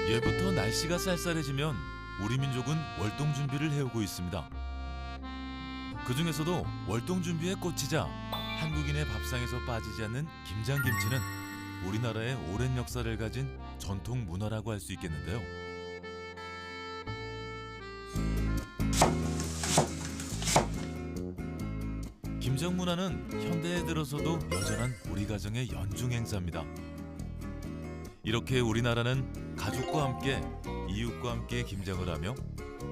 예부터 날씨가 쌀쌀해지면 우리 민족은 월동 준비를 해오고 있습니다. 그중에서도 월동 준비에 꽂히자 한국인의 밥상에서 빠지지 않는 김장김치는 우리나라의 오랜 역사를 가진 전통 문화라고 할 수 있겠는데요. 김장 문화는 현대에 들어서도 여전한 우리 가정의 연중 행사입니다. 이렇게 우리나라는 가족과 함께 이웃과 함께 김장을 하며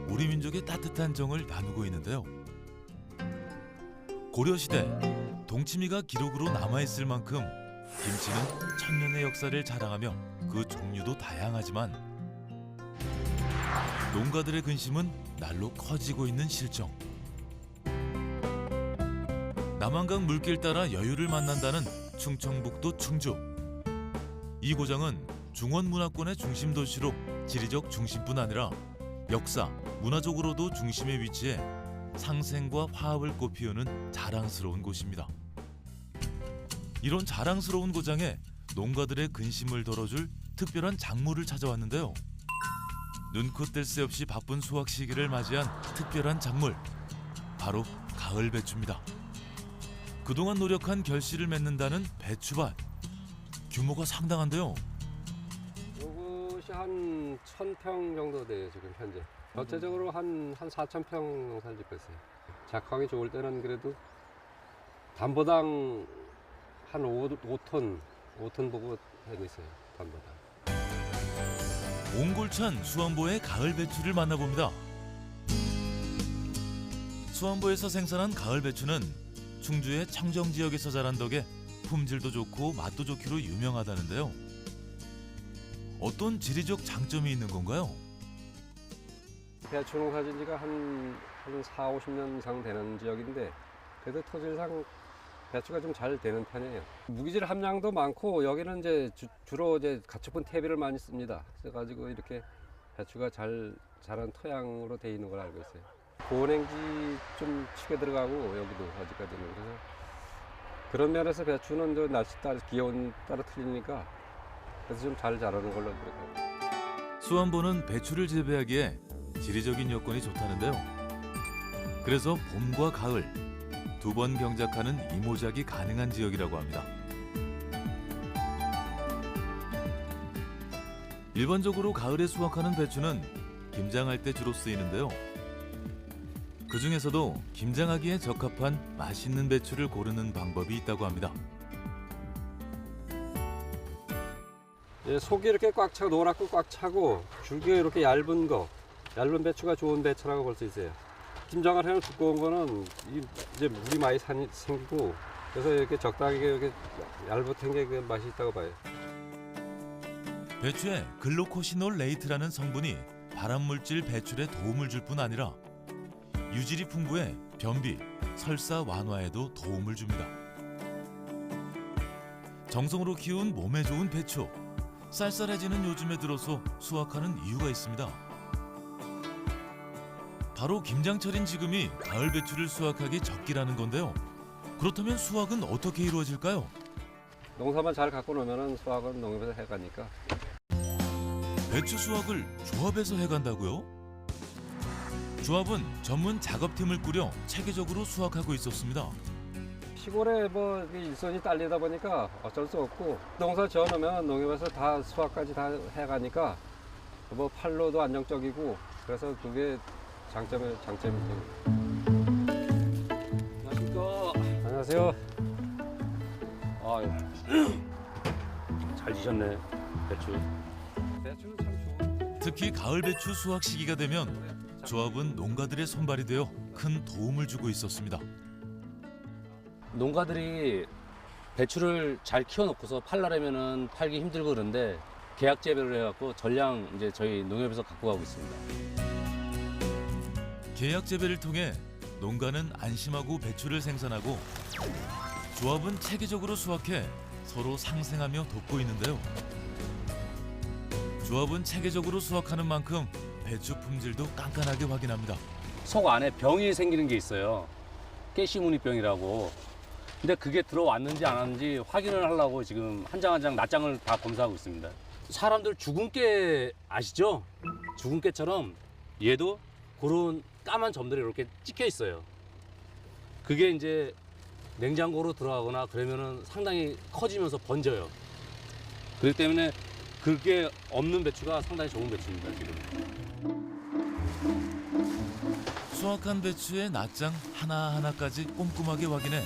우리 민족의 따뜻한 정을 나누고 있는데요. 고려시대 동치미가 기록으로 남아있을 만큼 김치는 천년의 역사를 자랑하며 그 종류도 다양하지만 농가들의 근심은 날로 커지고 있는 실정. 남한강 물길 따라 여유를 만난다는 충청북도 충주. 이 고장은 중원문화권의 중심 도시로 지리적 중심뿐 아니라 역사, 문화적으로도 중심에 위치해 상생과 화합을 꽃피우는 자랑스러운 곳입니다. 이런 자랑스러운 고장에 농가들의 근심을 덜어줄 특별한 작물을 찾아왔는데요. 눈코 뗄 새 없이 바쁜 수확 시기를 맞이한 특별한 작물, 바로 가을 배추입니다. 그동안 노력한 결실을 맺는다는 배추밭. 규모가 상당한데요. 이것이 한 1,000평 정도 돼요, 지금 현재. 전체적으로 한 4,000평 농사를 짓고 있어요. 작황이 좋을 때는 그래도 단보당 한 5톤 보고 하고 있어요, 단보당. 옹골찬 수안보의 가을 배추를 만나봅니다. 수안보에서 생산한 가을 배추는 충주의 청정 지역에서 자란 덕에 품질도 좋고 맛도 좋기로 유명하다는데요. 어떤 지리적 장점이 있는 건가요? 배추 농사 진 지가 한 4, 50년 이상 되는 지역인데 그래도 토질상 배추가 좀 잘 되는 편이에요. 무기질 함량도 많고 여기는 이제 주로 이제 가축분 퇴비를 많이 씁니다. 그래가지고 이렇게 배추가 잘 자란 토양으로 돼 있는 걸 알고 있어요. 고온행지 좀 치게 들어가고 여기도 아직까지는 그래서 그런 면에서 배추는 저 날씨 따라 기온 따라 틀리니까 그래서 좀 잘 자라는 걸로 그렇게. 수안보는 배추를 재배하기에 지리적인 여건이 좋다는데요. 그래서 봄과 가을 두 번 경작하는 이모작이 가능한 지역이라고 합니다. 일반적으로 가을에 수확하는 배추는 김장할 때 주로 쓰이는데요. 그 중에서도 김장하기에 적합한 맛있는 배추를 고르는 방법이 있다고 합니다. 예, 속이 이렇게 꽉 차고 노랗고 꽉 차고 줄기가 이렇게 얇은 얇은 배추가 좋은 배추라고 볼 수 있어요. 김장을 해는 두꺼운 거는 이제 물이 많이 생기고 그래서 이렇게 적당하게 이렇게 얇은 게 그 맛이 있다고 봐요. 배추에 글루코시놀 레이트라는 성분이 발암물질 배출에 도움을 줄 뿐 아니라 유질이 풍부해 변비, 설사 완화에도 도움을 줍니다. 정성으로 키운 몸에 좋은 배추. 쌀쌀해지는 요즘에 들어서 수확하는 이유가 있습니다. 바로 김장철인 지금이 가을 배추를 수확하기 적기라는 건데요. 그렇다면 수확은 어떻게 이루어질까요? 농사만 잘 갖고 놓으면 수확은 농협에서 해가니까. 배추 수확을 조합에서 해간다고요? 조합은 전문 작업팀을 꾸려 체계적으로 수확하고 있었습니다. 시골에 뭐 일손이 딸리다 보니까 어쩔 수 없고 농사 지어놓으면 농협에서 다 수확까지 다 해가니까 뭐 판로도 안정적이고 그래서 그게 장점이죠. 안녕하십니까. 안녕하세요. 잘 지셨네, 배추. 배추는 참 좋은. 특히 가을 배추 수확 시기가 되면 조합은 농가들의 손발이 되어 큰 도움을 주고 있었습니다. 농가들이 배추를 잘 키워놓고서 팔려면은 팔기 힘들고 그런데 계약 재배를 해갖고 전량 이제 저희 농협에서 갖고 가고 있습니다. 계약 재배를 통해 농가는 안심하고 배추를 생산하고 조합은 체계적으로 수확해 서로 상생하며 돕고 있는데요. 조합은 체계적으로 수확하는 만큼 배추 품질도 깐깐하게 확인합니다. 속 안에 병이 생기는 게 있어요. 깨시무늬병이라고. 근데 그게 들어왔는지 안 왔는지 확인을 하려고 지금 한 장 한 장 낱장을 다 검사하고 있습니다. 사람들 죽은 깨 아시죠? 죽은 깨처럼 얘도 그런 까만 점들이 이렇게 찍혀 있어요. 그게 이제 냉장고로 들어가거나 그러면은 상당히 커지면서 번져요. 그렇기 때문에 그게 없는 배추가 상당히 좋은 배추입니다, 지금. 수확한 배추의 낫장 하나하나까지 꼼꼼하게 확인해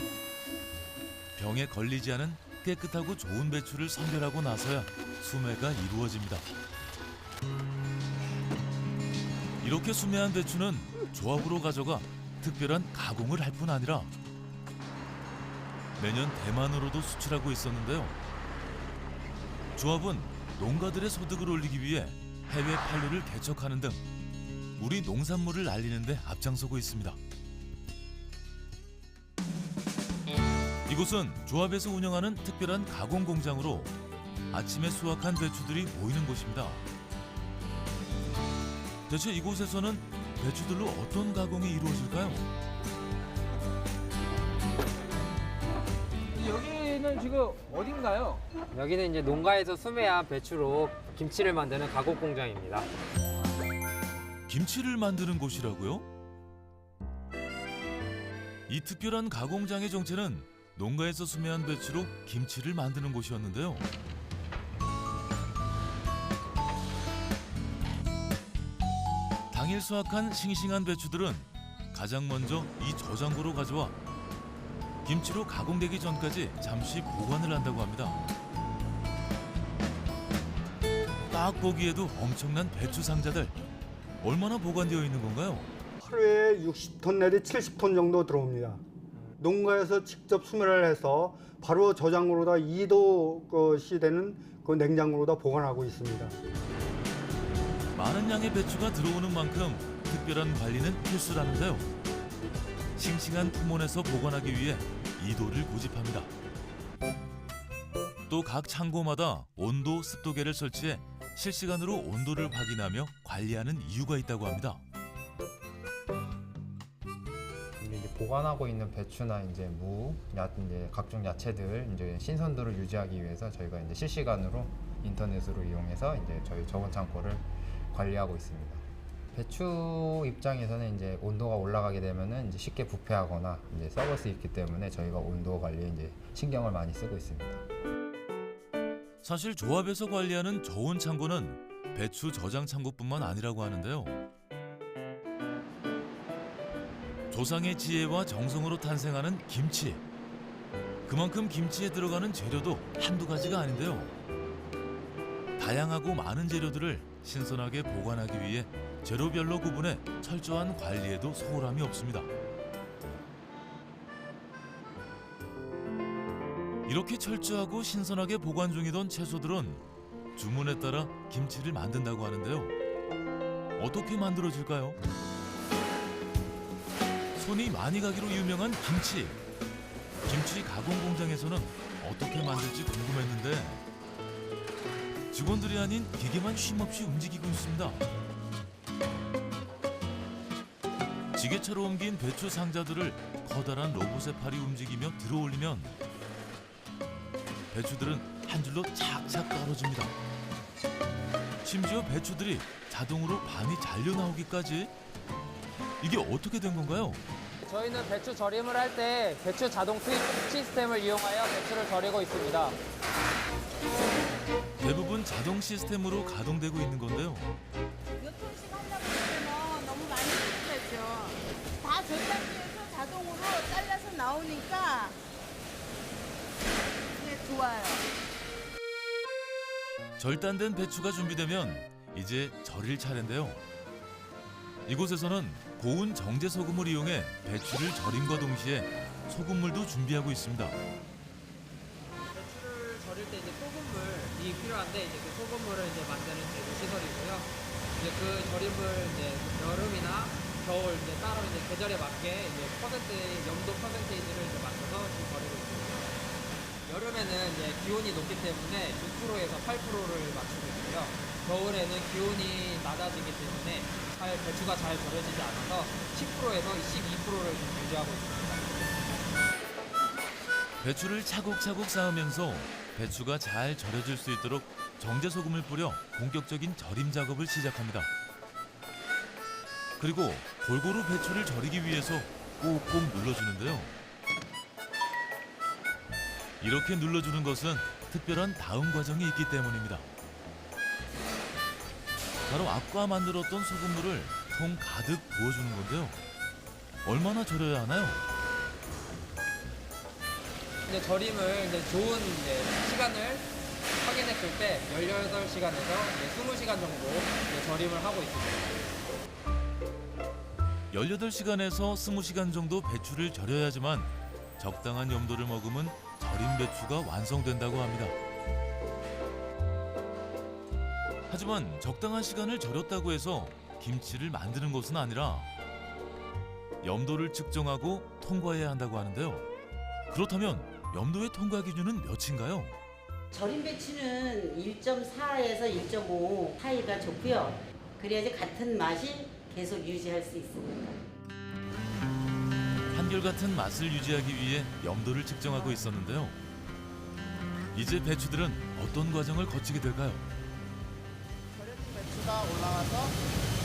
병에 걸리지 않은 깨끗하고 좋은 배추를 선별하고 나서야 수매가 이루어집니다. 이렇게 수매한 배추는 조합으로 가져가 특별한 가공을 할 뿐 아니라 매년 대만으로도 수출하고 있었는데요. 조합은 농가들의 소득을 올리기 위해 해외 판로를 개척하는 등 우리 농산물을 알리는 데 앞장서고 있습니다. 이곳은 조합에서 운영하는 특별한 가공 공장으로 아침에 수확한 배추들이 모이는 곳입니다. 대체 이곳에서는 배추들로 어떤 가공이 이루어질까요? 여기는 지금 어딘가요? 여기는 이제 농가에서 수매한 배추로 김치를 만드는 가공 공장입니다. 김치를 만드는 곳이라고요? 이 특별한 가공장의 정체는 농가에서 수매한 배추로 김치를 만드는 곳이었는데요. 당일 수확한 싱싱한 배추들은 가장 먼저 이 저장고로 가져와 김치로 가공되기 전까지 잠시 보관을 한다고 합니다. 딱 보기에도 엄청난 배추 상자들. 얼마나 보관되어 있는 건가요? 하루에 60톤 내지 70톤 정도 들어옵니다. 농가에서 직접 수매를 해서 바로 저장고로다 2도씩 되는 그 냉장고로다 보관하고 있습니다. 많은 양의 배추가 들어오는 만큼 특별한 관리는 필수라는데요. 싱싱한 품온에서 보관하기 위해 2도를 고집합니다. 또 각 창고마다 온도 습도계를 설치해 실시간으로 온도를 확인하며 관리하는 이유가 있다고 합니다. 이제 보관하고 있는 배추나 이제 무, 이제 각종 야채들 이제 신선도를 유지하기 위해서 저희가 이제 실시간으로 인터넷으로 이용해서 이제 저희 저온 창고를 관리하고 있습니다. 배추 입장에서는 이제 온도가 올라가게 되면은 이제 쉽게 부패하거나 이제 썩을 수 있기 때문에 저희가 온도 관리에 이제 신경을 많이 쓰고 있습니다. 사실 조합에서 관리하는 저온 창고는 배추 저장 창고뿐만 아니라고 하는데요. 조상의 지혜와 정성으로 탄생하는 김치. 그만큼 김치에 들어가는 재료도 한두 가지가 아닌데요. 다양하고 많은 재료들을 신선하게 보관하기 위해 재료별로 구분해 철저한 관리에도 소홀함이 없습니다. 이렇게 철저하고 신선하게 보관 중이던 채소들은 주문에 따라 김치를 만든다고 하는데요. 어떻게 만들어질까요? 손이 많이 가기로 유명한 김치. 김치 가공 공장에서는 어떻게 만들지 궁금했는데 직원들이 아닌 기계만 쉼없이 움직이고 있습니다. 지게차로 옮긴 배추 상자들을 커다란 로봇의 팔이 움직이며 들어올리면 배추들은 한 줄로 착착 떨어집니다. 심지어 배추들이 자동으로 반이 잘려 나오기까지. 이게 어떻게 된 건가요? 저희는 배추 절임을 할 때 배추 자동 투입 시스템을 이용하여 배추를 절이고 있습니다. 대부분 자동 시스템으로 가동되고 있는 건데요. 몇 톤씩 하려고 그러면 너무 많이 힘들죠. 다 절단기에서 자동으로 잘라서 나오니까 좋아요. 절단된 배추가 준비되면 이제 절일 차례인데요. 이곳에서는 고운 정제 소금을 이용해 배추를 절임과 동시에 소금물도 준비하고 있습니다. 배추를 절일 때 이제 소금물이 필요한데 이제 그 소금물을 이제 만드는 제조 시설이고요. 이제 그 절임을 이제 여름이나 겨울 이제 따로 이제 계절에 맞게 이제 염도 퍼센테이지를 이제 맞춰서 지금 절이고 있습니다. 여름에는 이제 기온이 높기 때문에 6%에서 8%를 맞추고 있고요. 겨울에는 기온이 낮아지기 때문에 배추가 잘 절여지지 않아서 10%에서 12%를 유지하고 있습니다. 배추를 차곡차곡 쌓으면서 배추가 잘 절여질 수 있도록 정제소금을 뿌려 본격적인 절임 작업을 시작합니다. 그리고 골고루 배추를 절이기 위해서 꾹꾹 눌러주는데요. 이렇게 눌러주는 것은 특별한 다음 과정이 있기 때문입니다. 바로 아까 만들었던 소금물을 통 가득 부어주는 건데요. 얼마나 절여야 하나요? 이제 절임을 이제 좋은 이제 시간을 확인했을 때 18시간에서 20시간 정도 이제 절임을 하고 있습니다. 18시간에서 20시간 정도 배추를 절여야지만 적당한 염도를 머금은 절임 배추가 완성된다고 합니다. 하지만 적당한 시간을 절였다고 해서 김치를 만드는 것은 아니라 염도를 측정하고 통과해야 한다고 하는데요. 그렇다면 염도의 통과 기준은 몇인가요? 절임 배추는 1.4에서 1.5 사이가 좋고요. 그래야지 같은 맛이 계속 유지할 수 있습니다. 한결같은 맛을 유지하기 위해 염도를 측정하고 있었는데요. 이제 배추들은 어떤 과정을 거치게 될까요? 절여진 배추가 올라와서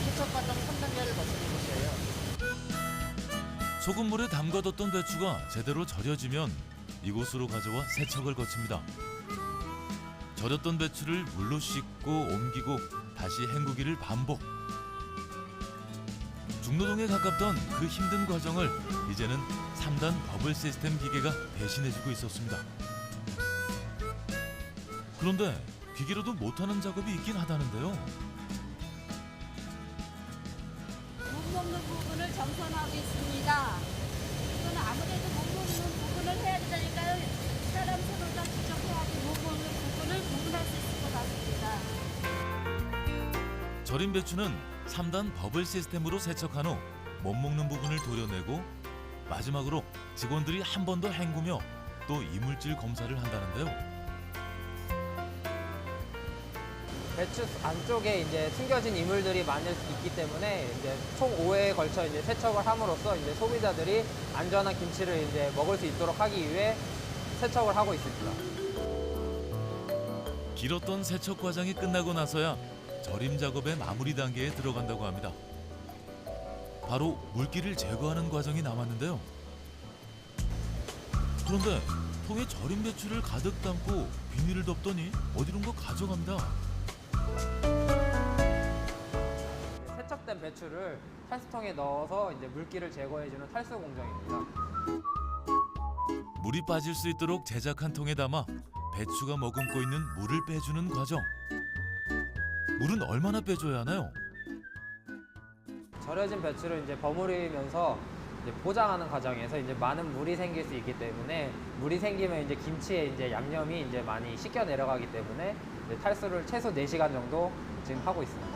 세척 과정 3단계를 거치는 것이에요. 소금물에 담가뒀던 배추가 제대로 절여지면 이곳으로 가져와 세척을 거칩니다. 절였던 배추를 물로 씻고 옮기고 다시 헹구기를 반복. 중노동에 가깝던 그 힘든 과정을 이제는 3단 버블 시스템 기계가 대신해주고 있었습니다. 그런데 기계로도 못하는 작업이 있긴 하다는데요. 못 먹는 부분을 정선하고 있습니다. 이거는 아무래도 못 먹는 부분을 해야 되니까요. 사람 손으로 다 직접 해야지 못 먹는 부분을 구분할 수 있을 것 같습니다. 절임 배추는 3단 버블 시스템으로 세척한 후 못 먹는 부분을 도려내고 마지막으로 직원들이 한 번 더 헹구며 또 이물질 검사를 한다는데요. 배추 안쪽에 이제 숨겨진 이물들이 많을 수 있기 때문에 이제 총 5회에 걸쳐 이제 세척을 함으로써 이제 소비자들이 안전한 김치를 이제 먹을 수 있도록 하기 위해 세척을 하고 있습니다. 길었던 세척 과정이 끝나고 나서야 절임 작업의 마무리 단계에 들어간다고 합니다. 바로 물기를 제거하는 과정이 남았는데요. 그런데 통에 절임 배추를 가득 담고 비닐을 덮더니 어디론가 가져갑니다. 세척된 배추를 탈수통에 넣어서 이제 물기를 제거해주는 탈수 공정입니다. 물이 빠질 수 있도록 제작한 통에 담아 배추가 머금고 있는 물을 빼주는 과정. 물은 얼마나 빼줘야 하나요? 절여진 배추를 이제 버무리면서 이제 포장하는 과정에서 이제 많은 물이 생길 수 있기 때문에 물이 생기면 이제 김치에 이제 양념이 이제 많이 씻겨 내려가기 때문에 이제 탈수를 최소 4시간 정도 지금 하고 있습니다.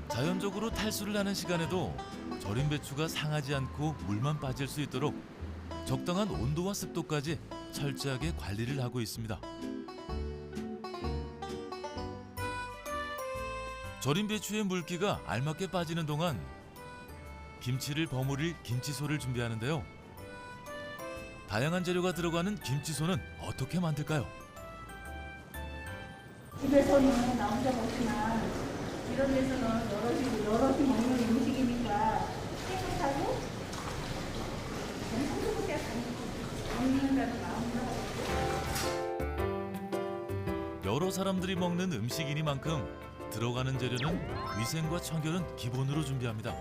자연적으로 탈수를 하는 시간에도 절임 배추가 상하지 않고 물만 빠질 수 있도록 적당한 온도와 습도까지 철저하게 관리를 하고 있습니다. 절임 배추의 물기가 알맞게 빠지는 동안 김치를 버무릴 김치소를 준비하는데요. 다양한 재료가 들어가는 김치소는 어떻게 만들까요? 집에서는 나 혼자 먹지만 이런 데서는 여럿이 먹는 음식이니까 깨끗하고 한국에 먹는 데는 나온다고. 여러 사람들이 먹는 음식이니만큼 들어가는 재료는 위생과 청결은 기본으로 준비합니다.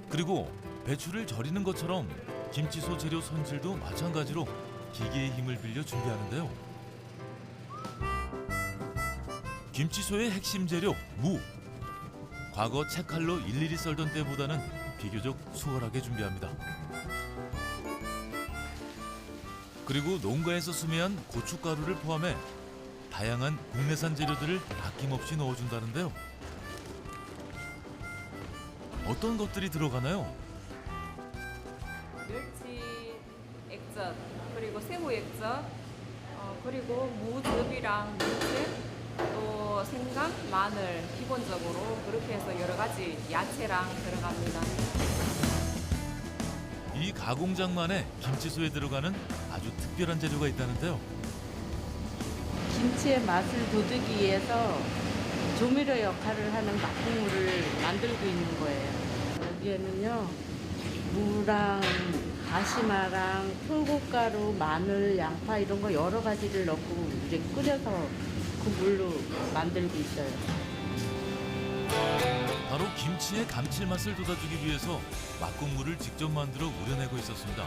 그리고 배추를 절이는 것처럼 김치소 재료 손질도 마찬가지로 기계의 힘을 빌려 준비하는데요. 김치소의 핵심 재료 무. 과거 채칼로 일일이 썰던 때보다는 비교적 수월하게 준비합니다. 그리고 농가에서 수매한 고춧가루를 포함해 다양한 국내산 재료들을 아낌없이 넣어준다는데요. 어떤 것들이 들어가나요? 멸치 액젓, 그리고 새우 액젓, 그리고 무즙이랑 무즙, 또 생강, 마늘 기본적으로 그렇게 해서 여러 가지 야채랑 들어갑니다. 이 가공장만에 김치소에 들어가는 아주 특별한 재료가 있다는데요. 김치의 맛을 돋우기 위해서 조미료 역할을 하는 막국물을 만들고 있는 거예요. 여기에는요, 무랑 다시마랑 풀고가루, 마늘, 양파 이런 거 여러 가지를 넣고 이제 끓여서 그 물로 만들고 있어요. 바로 김치의 감칠맛을 돋아주기 위해서 막국물을 직접 만들어 우려내고 있었습니다.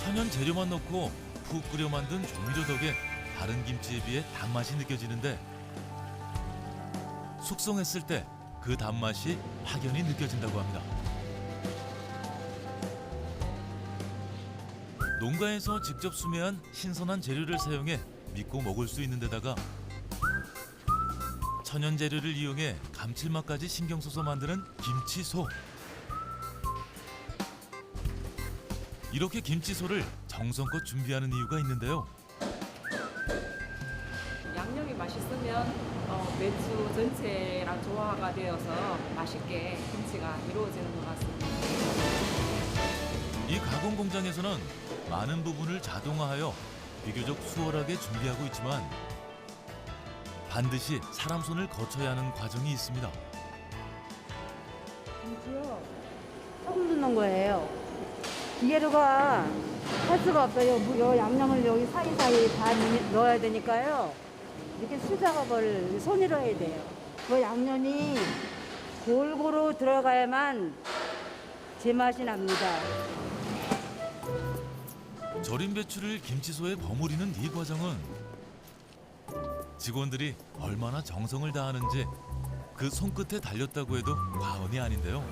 천연 재료만 넣고 푹 끓여 만든 조미료 덕에 다른 김치에 비해 단맛이 느껴지는데 숙성했을 때 그 단맛이 확연히 느껴진다고 합니다. 농가에서 직접 수매한 신선한 재료를 사용해 믿고 먹을 수 있는 데다가 천연 재료를 이용해 감칠맛까지 신경 써서 만드는 김치소. 이렇게 김치소를 정성껏 준비하는 이유가 있는데요. 양념이 맛있으면 배추 전체랑 조화가 되어서 맛있게 김치가 이루어지는 것 같습니다. 이 가공 공장에서는 많은 부분을 자동화하여 비교적 수월하게 준비하고 있지만 반드시 사람 손을 거쳐야 하는 과정이 있습니다. 김치요. 조금 넣는 거예요. 기계로가 할 수가 없어요. 요 양념을 여기 사이사이 다 넣어야 되니까요. 이렇게 수작업을 손으로 해야 돼요. 그 양념이 골고루 들어가야만 제맛이 납니다. 절인 배추를 김치소에 버무리는 이 과정은 직원들이 얼마나 정성을 다하는지 그 손끝에 달렸다고 해도 과언이 아닌데요.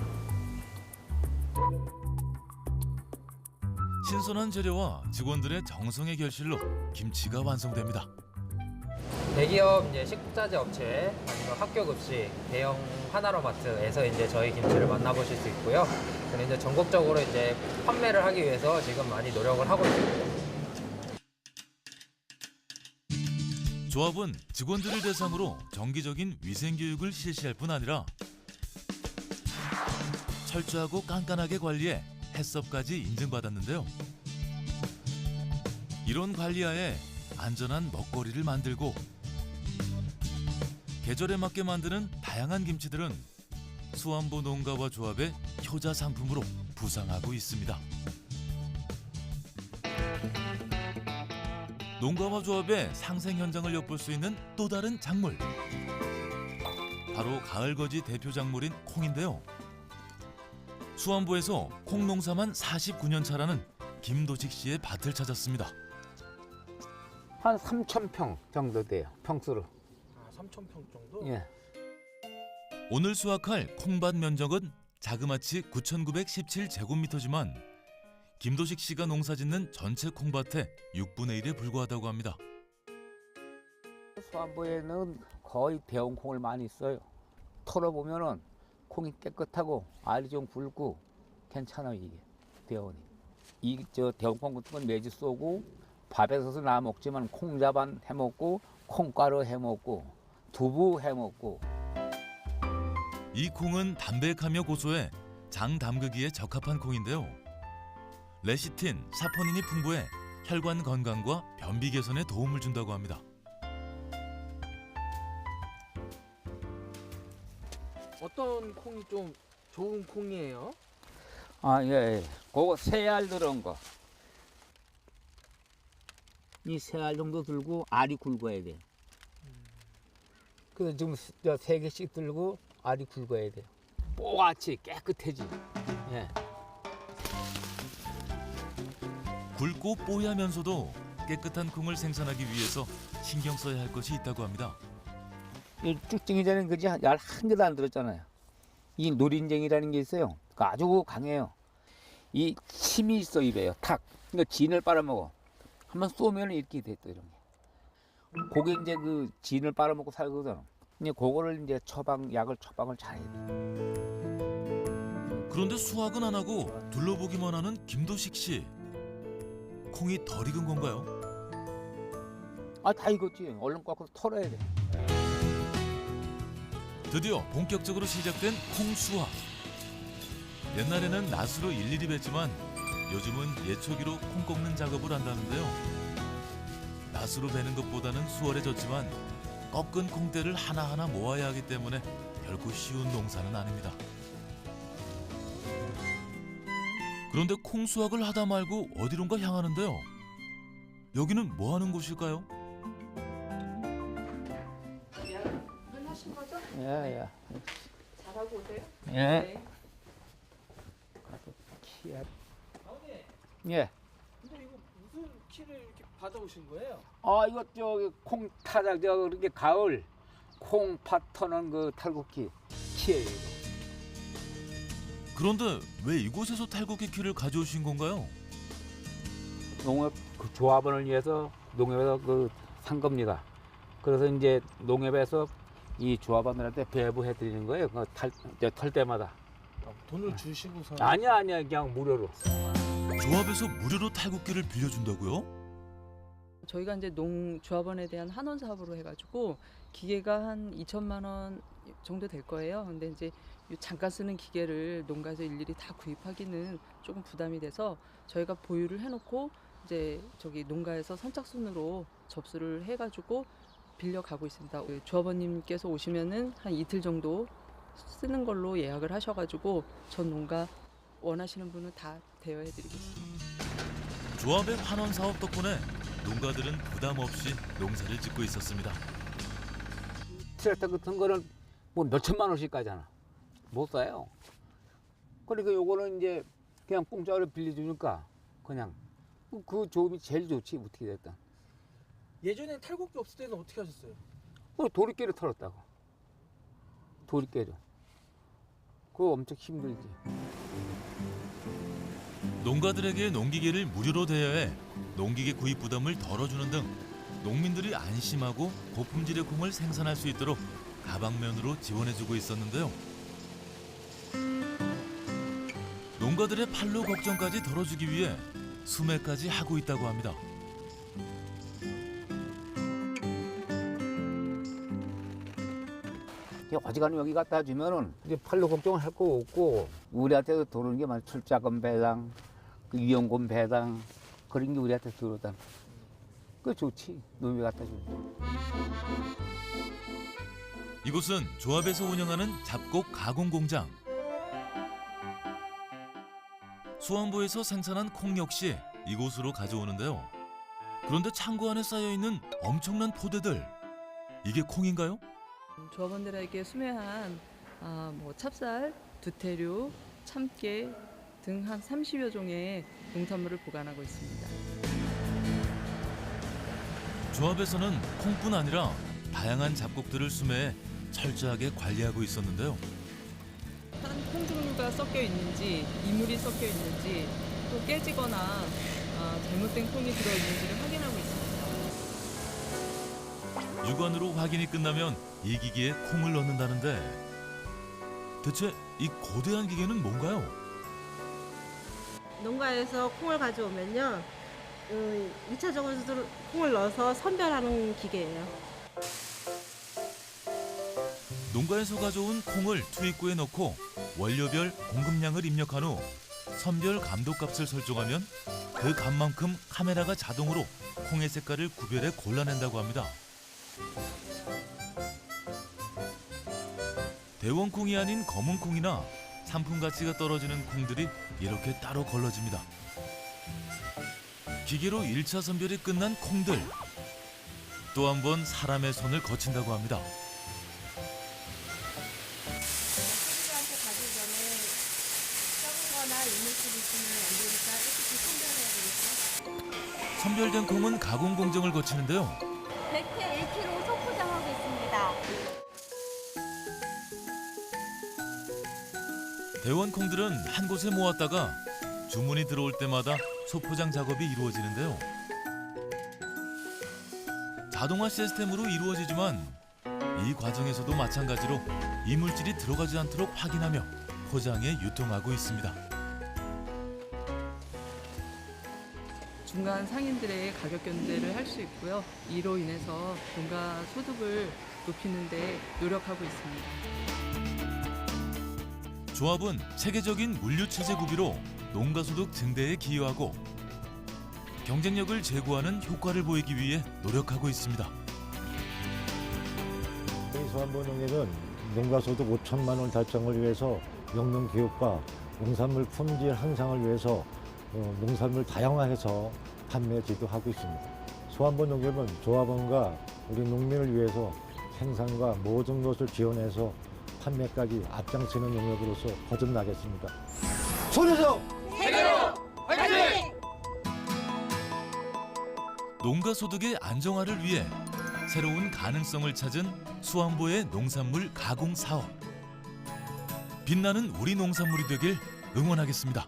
신선한 재료와 직원들의 정성의 결실로 김치가 완성됩니다. 대기업 이제 식자재 업체 아니면 학교 급식, 대형 하나로마트에서 이제 저희 김치를 만나보실 수 있고요. 그리고 이제 전국적으로 이제 판매를 하기 위해서 지금 많이 노력을 하고 있습니다. 조합은 직원들을 대상으로 정기적인 위생 교육을 실시할 뿐 아니라 철저하고 깐깐하게 관리해 해썹까지 인증받았는데요. 이런 관리하에 안전한 먹거리를 만들고 계절에 맞게 만드는 다양한 김치들은 수안보 농가와 조합의 효자 상품으로 부상하고 있습니다. 농가와 조합의 상생 현장을 엿볼 수 있는 또 다른 작물. 바로 가을거지 대표 작물인 콩인데요. 수안보에서 콩 농사만 49년 차라는 김도식 씨의 밭을 찾았습니다. 한 3,000평 정도 돼요, 평수로. 아, 3,000평 정도? 예. 오늘 수확할 콩밭 면적은 자그마치 9,917제곱미터지만 김도식 씨가 농사짓는 전체 콩밭의 6분의 1에 불과하다고 합니다. 수안보에는 거의 대형 콩을 많이 써요. 털어보면은 콩이 깨끗하고 알이 좀 굵고 괜찮아요, 이게 대원이. 이 대형 콩 같은 건 매주 쏘고 밥에 서서 나 먹지만 콩자반 해 먹고 콩가루 해 먹고 두부 해 먹고. 이 콩은 담백하며 고소해 장 담그기에 적합한 콩인데요. 레시틴, 사포닌이 풍부해 혈관 건강과 변비 개선에 도움을 준다고 합니다. 어떤 콩이 좀 좋은 콩이에요? 아, 예. 그거 3알 들어온 거. 이 3알 정도 들고 알이 굵어야 돼요. 그래서 지금 3개씩 들고 알이 굵어야 돼요. 뽀같이 깨끗해지. 예. 굵고 뽀얗면서도 깨끗한 콩을 생산하기 위해서 신경 써야 할 것이 있다고 합니다. 이 쭉쟁이라는 거지 알 한 개도 안 들었잖아요. 이 노린쟁이라는 게 있어요. 그 아주 강해요. 이 침이 있어 입에요. 탁. 그러니까 진을 빨아먹어. 한번 쏘면 이렇게 돼 또 이런 게. 고게 이제 그 진을 빨아먹고 살거든. 근데 그거를 이제 처방을 잘해야 돼. 그런데 수확은 안 하고 둘러보기만 하는 김도식 씨. 콩이 덜 익은 건가요? 아, 다 익었지. 얼른 꽉 털어야 돼. 드디어 본격적으로 시작된 콩 수확. 옛날에는 낫으로 일일이 뱄지만 요즘은 예초기로 콩 꺾는 작업을 한다는데요. 낫으로 베는 것보다는 수월해졌지만 꺾은 콩대를 하나하나 모아야 하기 때문에 결코 쉬운 농사는 아닙니다. 그런데 콩 수확을 하다 말고 어디론가 향하는데요. 여기는 뭐 하는 곳일까요? 끝나신 거죠? 예. 잘하고 오세요? 예. 네. 예. 근데 이거 무슨 키를 이렇게 받아오신 거예요? 이거 저기 콩 타다 그렇게 가을 콩팥 터는 그 탈곡기 키예요. 이거. 그런데 왜 이곳에서 탈곡기 키를 가져오신 건가요? 농협 그 조합원을 위해서 농협에서 그 산 겁니다. 그래서 이제 농협에서 이 조합원들한테 배부해 드리는 거예요. 털 때마다. 돈을 주시고서 아니야 그냥 무료로. 조합에서 무료로 탈곡기를 빌려준다고요? 저희가 이제 농조합원에 대한 한원 사업으로 해가지고 기계가 한 2천만 원 정도 될 거예요. 근데 이제 이 잠깐 쓰는 기계를 농가에서 일일이 다 구입하기는 조금 부담이 돼서 저희가 보유를 해놓고 이제 저기 농가에서 선착순으로 접수를 해가지고 빌려가고 있습니다. 조합원님께서 오시면은 한 이틀 정도 쓰는 걸로 예약을 하셔가지고 전 농가 원하시는 분은 다 대여해드리겠습니다. 조합의 환원 사업 덕분에 농가들은 부담 없이 농사를 짓고 있었습니다. 트랙터 같은 거는 뭐 몇천만 원씩 가잖아. 못 사요. 그러니까 요거는 이제 그냥 공짜로 빌려주니까 그냥 그 조합이 제일 좋지 어떻게 됐든. 예전엔 탈곡기 없을 때는 어떻게 하셨어요? 도리깨를 털었다고. 도리깨로. 그거 엄청 힘들지. 농가들에게 농기계를 무료로 대여해 농기계 구입 부담을 덜어주는 등 농민들이 안심하고 고품질의 콩을 생산할 수 있도록 다방면으로 지원해주고 있었는데요. 농가들의 판로 걱정까지 덜어주기 위해 수매까지 하고 있다고 합니다. 어지간히 여기 갖다 주면은 이제 팔로 걱정을 할 거 없고 우리한테도 들어오는 게 많아. 출자금 배당, 그 위험금 배당 그런 게 우리한테 들어오다. 그 좋지. 놈이 갖다 주면. 이곳은 조합에서 운영하는 잡곡 가공 공장. 수원부에서 생산한 콩 역시 이곳으로 가져오는데요. 그런데 창고 안에 쌓여 있는 엄청난 포대들. 이게 콩인가요? 조합원들에게 수매한 뭐 찹쌀, 두태류, 참깨 등 한 30여 종의 농산물을 보관하고 있습니다. 조합에서는 콩뿐 아니라 다양한 잡곡들을 수매해 철저하게 관리하고 있었는데요. 딴 콩 종류가 섞여 있는지, 이물이 섞여 있는지, 또 깨지거나 잘못된 콩이 들어 있는지를 확인하고 있습니다. 육안으로 확인이 끝나면 이 기계에 콩을 넣는다는데 대체 이 거대한 기계는 뭔가요? 농가에서 콩을 가져오면요, 2차적으로 콩을 넣어서 선별하는 기계예요. 농가에서 가져온 콩을 투입구에 넣고 원료별 공급량을 입력한 후 선별 감도값을 설정하면 그 값만큼 카메라가 자동으로 콩의 색깔을 구별해 골라낸다고 합니다. 대원콩이 아닌 검은콩이나 상품 가치가 떨어지는 콩들이 이렇게 따로 걸러집니다. 기계로 1차 선별이 끝난 콩들. 또 한 번 사람의 손을 거친다고 합니다. 학교한테 가기 전에 썩은 거나 이물질 있으면 안 되니까 깨끗이 선별해야 되겠죠? 선별된 콩은 가공 공정을 거치는데요. 100회 1kg 소포장하고 있습니다. 대원콩들은 한 곳에 모았다가 주문이 들어올 때마다 소포장 작업이 이루어지는데요. 자동화 시스템으로 이루어지지만 이 과정에서도 마찬가지로 이물질이 들어가지 않도록 확인하며 포장해 유통하고 있습니다. 중간 상인들의 가격 견제를 할 수 있고요. 이로 인해서 농가 소득을 높이는 데 노력하고 있습니다. 조합은 체계적인 물류 체제 구비로 농가소득 증대에 기여하고 경쟁력을 제고하는 효과를 보이기 위해 노력하고 있습니다. 수안보 농협은 농가소득 5천만 원 달성을 위해서 영농교육과 농산물 품질 향상을 위해서 농산물 다양화해서 판매 지도하고 있습니다. 수안보 농협은 조합원과 우리 농민을 위해서 생산과 모든 것을 지원해서 판매까지 앞장서는 농협으로서 거듭나겠습니다. 손에서 제대로 화이팅! 농가 소득의 안정화를 위해 새로운 가능성을 찾은 수안보의 농산물 가공 사업. 빛나는 우리 농산물이 되길 응원하겠습니다.